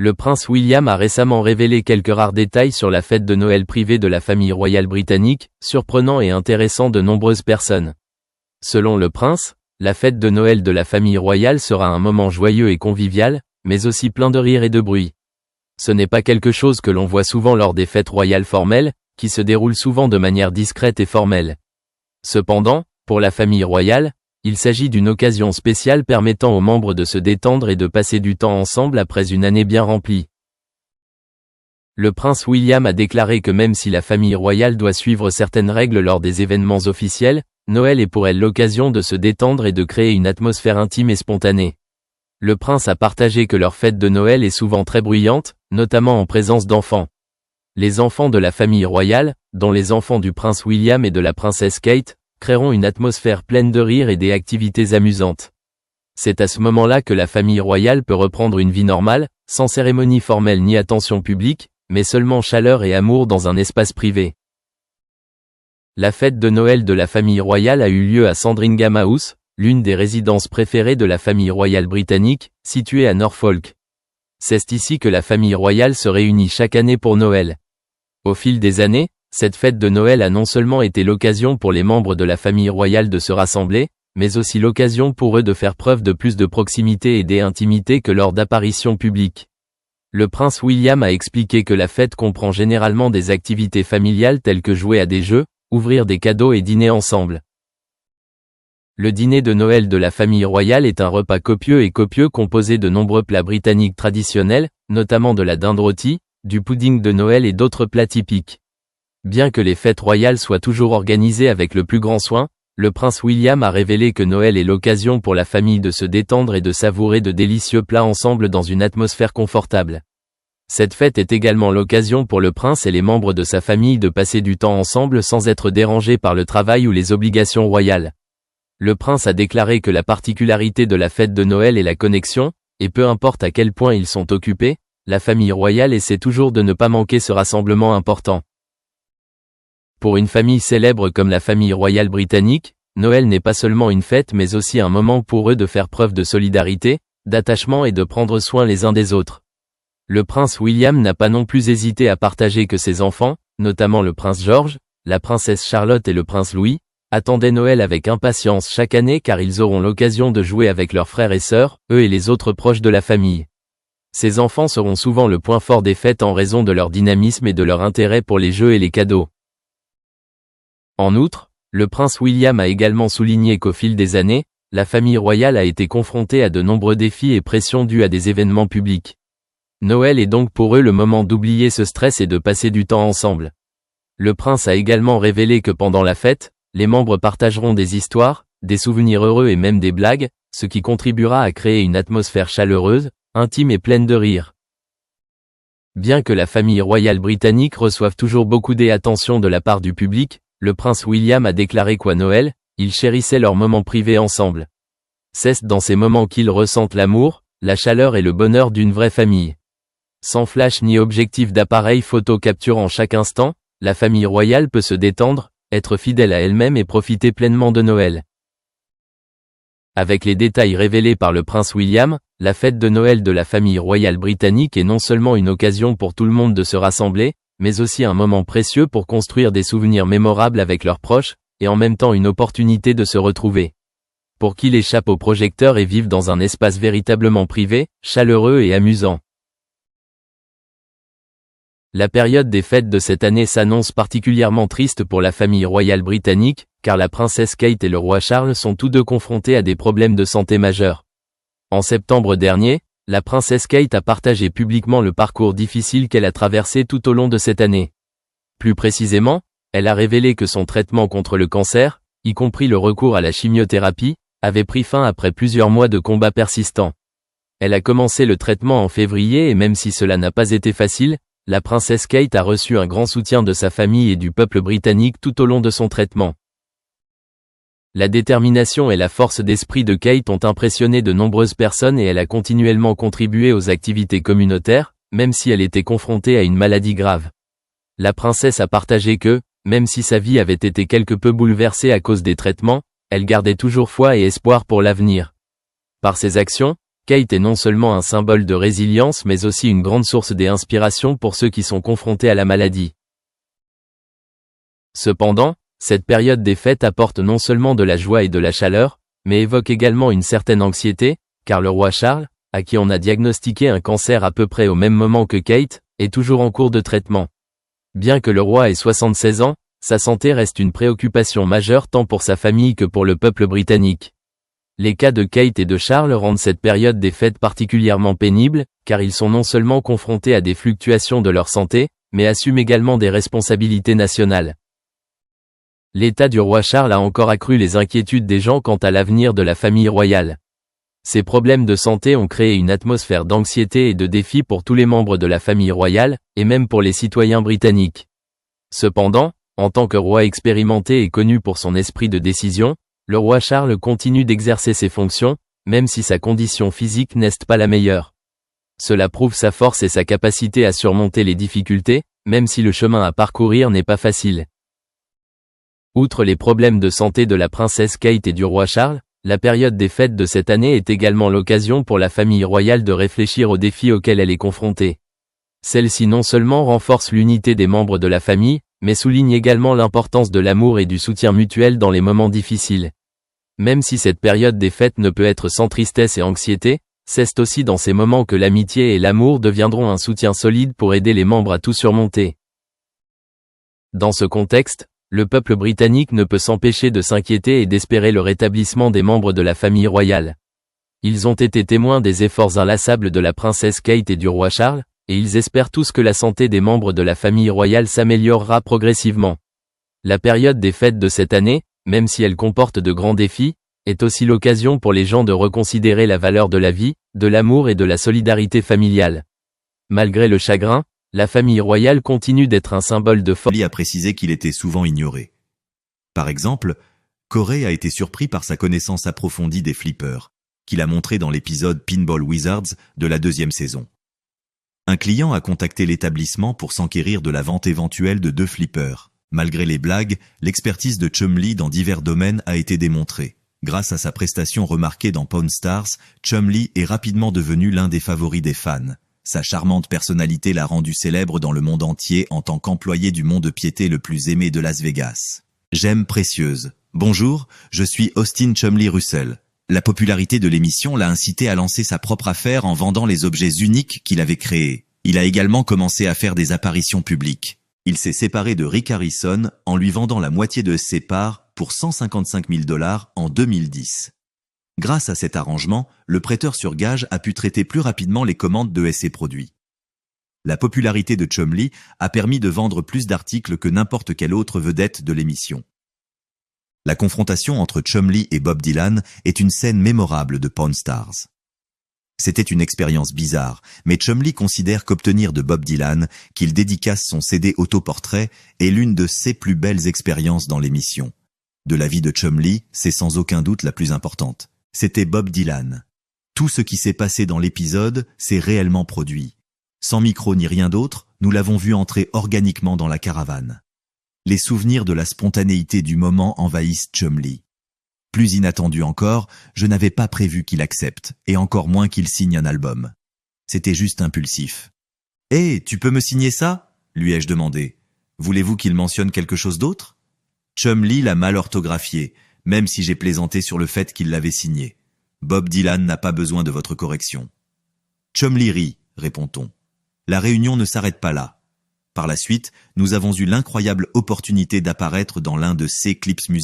Le prince William a récemment révélé quelques rares détails sur la fête de Noël privée de la famille royale britannique, surprenant et intéressant de nombreuses personnes. Selon le prince, la fête de Noël de la famille royale sera un moment joyeux et convivial, mais aussi plein de rire et de bruit. Ce n'est pas quelque chose que l'on voit souvent lors des fêtes royales formelles, qui se déroulent souvent de manière discrète et formelle. Cependant, pour la famille royale, il s'agit d'une occasion spéciale permettant aux membres de se détendre et de passer du temps ensemble après une année bien remplie. Le prince William a déclaré que même si la famille royale doit suivre certaines règles lors des événements officiels, Noël est pour elle l'occasion de se détendre et de créer une atmosphère intime et spontanée. Le prince a partagé que leur fête de Noël est souvent très bruyante, notamment en présence d'enfants. Les enfants de la famille royale, dont les enfants du prince William et de la princesse Kate, créeront une atmosphère pleine de rire et des activités amusantes. C'est à ce moment-là que la famille royale peut reprendre une vie normale, sans cérémonie formelle ni attention publique, mais seulement chaleur et amour dans un espace privé. La fête de Noël de la famille royale a eu lieu à Sandringham House, l'une des résidences préférées de la famille royale britannique, située à Norfolk. C'est ici que la famille royale se réunit chaque année pour Noël. Au fil des années, cette fête de Noël a non seulement été l'occasion pour les membres de la famille royale de se rassembler, mais aussi l'occasion pour eux de faire preuve de plus de proximité et d'intimité que lors d'apparitions publiques. Le prince William a expliqué que la fête comprend généralement des activités familiales telles que jouer à des jeux, ouvrir des cadeaux et dîner ensemble. Le dîner de Noël de la famille royale est un repas copieux composé de nombreux plats britanniques traditionnels, notamment de la dinde rôtie, du pudding de Noël et d'autres plats typiques. Bien que les fêtes royales soient toujours organisées avec le plus grand soin, le prince William a révélé que Noël est l'occasion pour la famille de se détendre et de savourer de délicieux plats ensemble dans une atmosphère confortable. Cette fête est également l'occasion pour le prince et les membres de sa famille de passer du temps ensemble sans être dérangés par le travail ou les obligations royales. Le prince a déclaré que la particularité de la fête de Noël est la connexion, et peu importe à quel point ils sont occupés, la famille royale essaie toujours de ne pas manquer ce rassemblement important. Pour une famille célèbre comme la famille royale britannique, Noël n'est pas seulement une fête mais aussi un moment pour eux de faire preuve de solidarité, d'attachement et de prendre soin les uns des autres. Le prince William n'a pas non plus hésité à partager que ses enfants, notamment le prince George, la princesse Charlotte et le prince Louis, attendaient Noël avec impatience chaque année car ils auront l'occasion de jouer avec leurs frères et sœurs, eux et les autres proches de la famille. Ces enfants seront souvent le point fort des fêtes en raison de leur dynamisme et de leur intérêt pour les jeux et les cadeaux. En outre, le prince William a également souligné qu'au fil des années, la famille royale a été confrontée à de nombreux défis et pressions dus à des événements publics. Noël est donc pour eux le moment d'oublier ce stress et de passer du temps ensemble. Le prince a également révélé que pendant la fête, les membres partageront des histoires, des souvenirs heureux et même des blagues, ce qui contribuera à créer une atmosphère chaleureuse, intime et pleine de rire. Bien que la famille royale britannique reçoive toujours beaucoup d'attention de la part du public, le prince William a déclaré qu'à Noël, ils chérissaient leurs moments privés ensemble. C'est dans ces moments qu'ils ressentent l'amour, la chaleur et le bonheur d'une vraie famille. Sans flash ni objectif d'appareil photo capturant chaque instant, la famille royale peut se détendre, être fidèle à elle-même et profiter pleinement de Noël. Avec les détails révélés par le prince William, la fête de Noël de la famille royale britannique est non seulement une occasion pour tout le monde de se rassembler, mais aussi un moment précieux pour construire des souvenirs mémorables avec leurs proches, et en même temps une opportunité de se retrouver. Pour qu'ils échappent aux projecteurs et vivent dans un espace véritablement privé, chaleureux et amusant. La période des fêtes de cette année s'annonce particulièrement triste pour la famille royale britannique, car la princesse Kate et le roi Charles sont tous deux confrontés à des problèmes de santé majeurs. En septembre dernier, la princesse Kate a partagé publiquement le parcours difficile qu'elle a traversé tout au long de cette année. Plus précisément, elle a révélé que son traitement contre le cancer, y compris le recours à la chimiothérapie, avait pris fin après plusieurs mois de combats persistants. Elle a commencé le traitement en février et même si cela n'a pas été facile, la princesse Kate a reçu un grand soutien de sa famille et du peuple britannique tout au long de son traitement. La détermination et la force d'esprit de Kate ont impressionné de nombreuses personnes et elle a continuellement contribué aux activités communautaires, même si elle était confrontée à une maladie grave. La princesse a partagé que, même si sa vie avait été quelque peu bouleversée à cause des traitements, elle gardait toujours foi et espoir pour l'avenir. Par ses actions, Kate est non seulement un symbole de résilience mais aussi une grande source d'inspiration pour ceux qui sont confrontés à la maladie. Cependant, cette période des fêtes apporte non seulement de la joie et de la chaleur, mais évoque également une certaine anxiété, car le roi Charles, à qui on a diagnostiqué un cancer à peu près au même moment que Kate, est toujours en cours de traitement. Bien que le roi ait 76 ans, sa santé reste une préoccupation majeure tant pour sa famille que pour le peuple britannique. Les cas de Kate et de Charles rendent cette période des fêtes particulièrement pénible, car ils sont non seulement confrontés à des fluctuations de leur santé, mais assument également des responsabilités nationales. L'état du roi Charles a encore accru les inquiétudes des gens quant à l'avenir de la famille royale. Ces problèmes de santé ont créé une atmosphère d'anxiété et de défi pour tous les membres de la famille royale, et même pour les citoyens britanniques. Cependant, en tant que roi expérimenté et connu pour son esprit de décision, le roi Charles continue d'exercer ses fonctions, même si sa condition physique n'est pas la meilleure. Cela prouve sa force et sa capacité à surmonter les difficultés, même si le chemin à parcourir n'est pas facile. Outre les problèmes de santé de la princesse Kate et du roi Charles, la période des fêtes de cette année est également l'occasion pour la famille royale de réfléchir aux défis auxquels elle est confrontée. Celle-ci non seulement renforce l'unité des membres de la famille, mais souligne également l'importance de l'amour et du soutien mutuel dans les moments difficiles. Même si cette période des fêtes ne peut être sans tristesse et anxiété, c'est aussi dans ces moments que l'amitié et l'amour deviendront un soutien solide pour aider les membres à tout surmonter. Dans ce contexte, le peuple britannique ne peut s'empêcher de s'inquiéter et d'espérer le rétablissement des membres de la famille royale. Ils ont été témoins des efforts inlassables de la princesse Kate et du roi Charles, et ils espèrent tous que la santé des membres de la famille royale s'améliorera progressivement. La période des fêtes de cette année, même si elle comporte de grands défis, est aussi l'occasion pour les gens de reconsidérer la valeur de la vie, de l'amour et de la solidarité familiale. Malgré le chagrin, la famille royale continue d'être un symbole de force. Charlie a précisé qu'il était souvent ignoré. Par exemple, Corey a été surpris par sa connaissance approfondie des flippers, qu'il a montré dans l'épisode Pinball Wizards de la 2e saison. Un client a contacté l'établissement pour s'enquérir de la vente éventuelle de 2 flippers. Malgré les blagues, l'expertise de Chumlee dans divers domaines a été démontrée. Grâce à sa prestation remarquée dans Pawn Stars, Chumlee est rapidement devenu l'un des favoris des fans. Sa charmante personnalité l'a rendu célèbre dans le monde entier en tant qu'employé du mont-de-piété le plus aimé de Las Vegas. Gemme précieuse. Bonjour, je suis Austin Chumlee Russell. La popularité de l'émission l'a incité à lancer sa propre affaire en vendant les objets uniques qu'il avait créés. Il a également commencé à faire des apparitions publiques. Il s'est séparé de Rick Harrison en lui vendant la moitié de ses parts pour 155 000 $ en 2010. Grâce à cet arrangement, le prêteur sur gage a pu traiter plus rapidement les commandes de ses produits. La popularité de Chumlee a permis de vendre plus d'articles que n'importe quelle autre vedette de l'émission. La confrontation entre Chumlee et Bob Dylan est une scène mémorable de Pawn Stars. C'était une expérience bizarre, mais Chumlee considère qu'obtenir de Bob Dylan qu'il dédicace son CD autoportrait est l'une de ses plus belles expériences dans l'émission. De la vie de Chumlee, c'est sans aucun doute la plus importante. C'était Bob Dylan. Tout ce qui s'est passé dans l'épisode s'est réellement produit. Sans micro ni rien d'autre, nous l'avons vu entrer organiquement dans la caravane. Les souvenirs de la spontanéité du moment envahissent Chumlee. Plus inattendu encore, je n'avais pas prévu qu'il accepte, et encore moins qu'il signe un album. C'était juste impulsif. « Hé, tu peux me signer ça ?» lui ai-je demandé. « Voulez-vous qu'il mentionne quelque chose d'autre ?» Chumlee l'a mal orthographié, même si j'ai plaisanté sur le fait qu'il l'avait signé. Bob Dylan n'a pas besoin de votre correction. Chumlee rit, répond-on. La réunion ne s'arrête pas là. Par la suite, nous avons eu l'incroyable opportunité d'apparaître dans l'un de ses clips musicaux.